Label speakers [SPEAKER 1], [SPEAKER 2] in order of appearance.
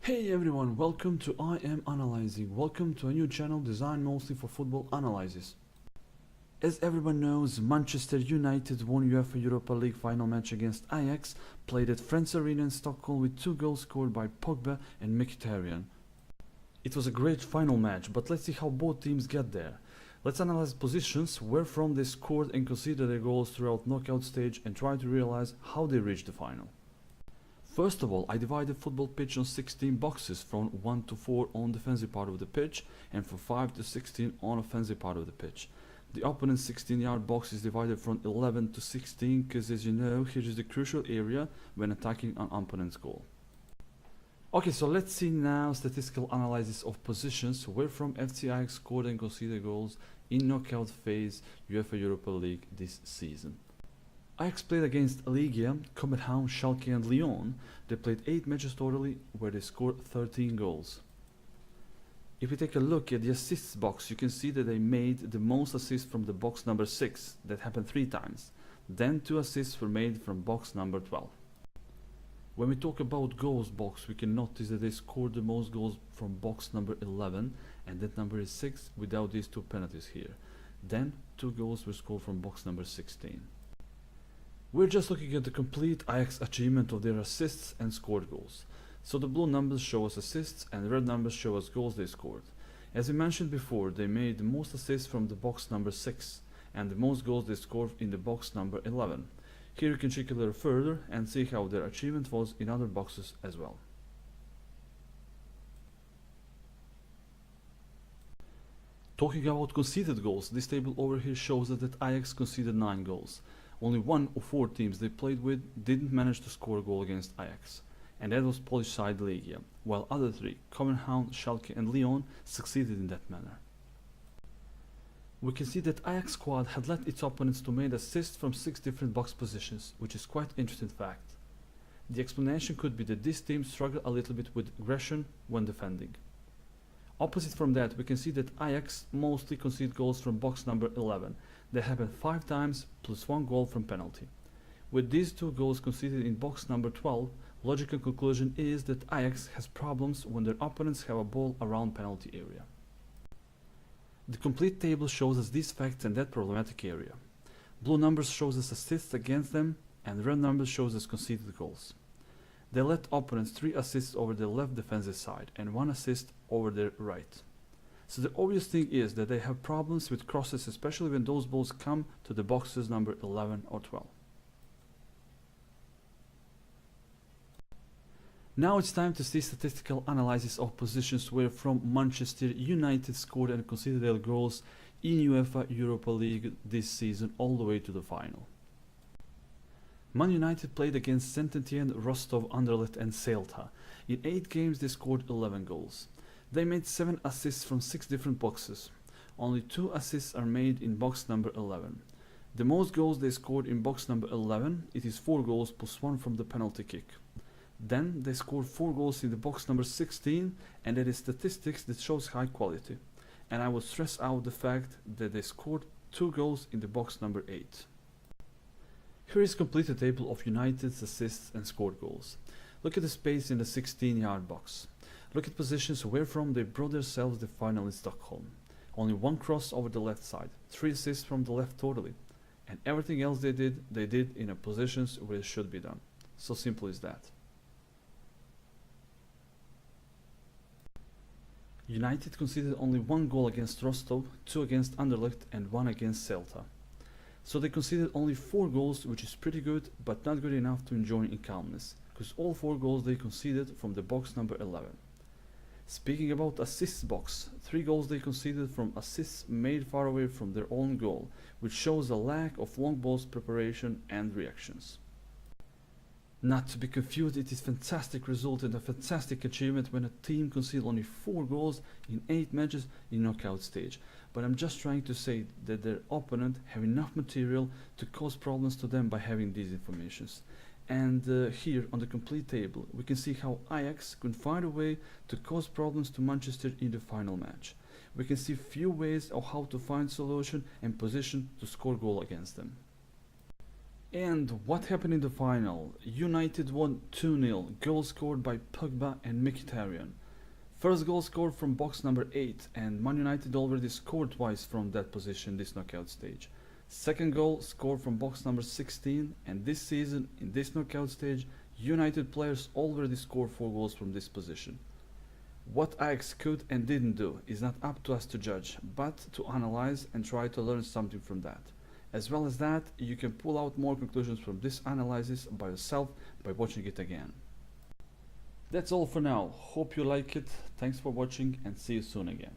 [SPEAKER 1] Hey everyone, welcome to I Am Analyzing. Welcome to a new channel designed mostly for football analysis. As everyone knows, Manchester United won Uefa Europa League final match against Ajax, played at Friends Arena in Stockholm with 2 goals scored by Pogba and Mkhitaryan. It was a great final match, but let's see how both teams get there. Let's analyze positions, where from they scored and conceded their goals throughout knockout stage, and try to realize how they reached the final. First of all, I divided football pitch on 16 boxes, from 1 to 4 on defensive part of the pitch and from 5 to 16 on offensive part of the pitch. The opponent's 16-yard box is divided from 11 to 16 because, as you know, here is the crucial area when attacking an opponent's goal. Okay, so let's see now statistical analysis of positions where from FC Ajax scored and conceded goals in knockout phase Uefa Europa League this season. Ajax played against Legia, Conceded, Schalke and Lyon. They played 8 matches totally where they scored 13 goals. If we take a look at the assists box, you can see that they made the most assists from the box number 6, that happened 3 times. Then 2 assists were made from box number 12. When we talk about goals box, we can notice that they scored the most goals from box number 11, and that number is 6 without these 2 penalties here. Then 2 goals were scored from box number 16. We're just looking at the complete Ajax achievement of their assists and scored goals. So the blue numbers show us assists and the red numbers show us goals they scored. As we mentioned before, they made the most assists from the box number 6 and the most goals they scored in the box number 11. Here you can check a little further and see how their achievement was in other boxes as well. Talking about conceded goals, this table over here shows us that Ajax conceded 9 goals. Only 1 of 4 teams they played with didn't manage to score a goal against Ajax, and that was Polish side Legia, while other 3, Conceded, Schalke and Lyon, succeeded in that manner. We can see that Ajax squad had led its opponents to make assists from 6 different box positions, which is quite interesting fact. The explanation could be that this team struggled a little bit with aggression when defending. Opposite from that, we can see that Ajax mostly conceded goals from box number 11. They happened 5 times plus 1 goal from penalty. With these 2 goals conceded in box number 12, logical conclusion is that Ajax has problems when their opponents have a ball around penalty area. The complete table shows us these facts and that problematic area. Blue numbers shows us assists against them and red numbers shows us conceded goals. They let opponents 3 assists over their left defensive side and 1 assist over their right. So the obvious thing is that they have problems with crosses, especially when those balls come to the boxes number 11 or 12. Now it's time to see statistical analysis of positions where from Manchester United scored and conceded their goals in Uefa Europa League this season all the way to the final. Man United played against Saint-Etienne, Rostov, Anderlecht and Celta. In 8 games they scored 11 goals. They made 7 assists from 6 different boxes. Only 2 assists are made in box number 11. The most goals they scored in box number 11, it is 4 goals plus 1 from the penalty kick. Then they scored 4 goals in the box number 16, and that is statistics that shows high quality. And I will stress out the fact that they scored 2 goals in the box number 8. Here is complete a table of United's assists and scored goals. Look at the space in the 16-yard box. Look at positions where from they brought themselves the final in Stockholm. Only 1 cross over the left side, 3 assists from the left totally, and everything else they did in a positions where it should be done. So simple is that. United conceded only 1 goal against Rostov, 2 against Anderlecht and 1 against Celta. So they conceded only 4 goals, which is pretty good, but not good enough to enjoy in calmness, because all 4 goals they conceded from the box number 11. Speaking about assists box, 3 goals they conceded from assists made far away from their own goal, which shows a lack of long balls preparation and reactions. Not to be confused, it is fantastic result and a fantastic achievement when a team concedes only 4 goals in 8 matches in knockout stage. But I'm just trying to say that their opponent have enough material to cause problems to them by having these informations. And here on the complete table we can see how Ajax could find a way to cause problems to Manchester in the final match. We can see few ways of how to find solution and position to score goal against them. And what happened in the final? United won 2-0, goal scored by Pogba and Mkhitaryan. First goal scored from box number 8, and Man United already scored twice from that position this knockout stage. Second goal scored from box number 16, and this season, in this knockout stage, United players already scored 4 goals from this position. What Ajax could and didn't do is not up to us to judge, but to analyze and try to learn something from that. As well as that, you can pull out more conclusions from this analysis by yourself by watching it again. That's all for now. Hope you like it. Thanks for watching and see you soon again.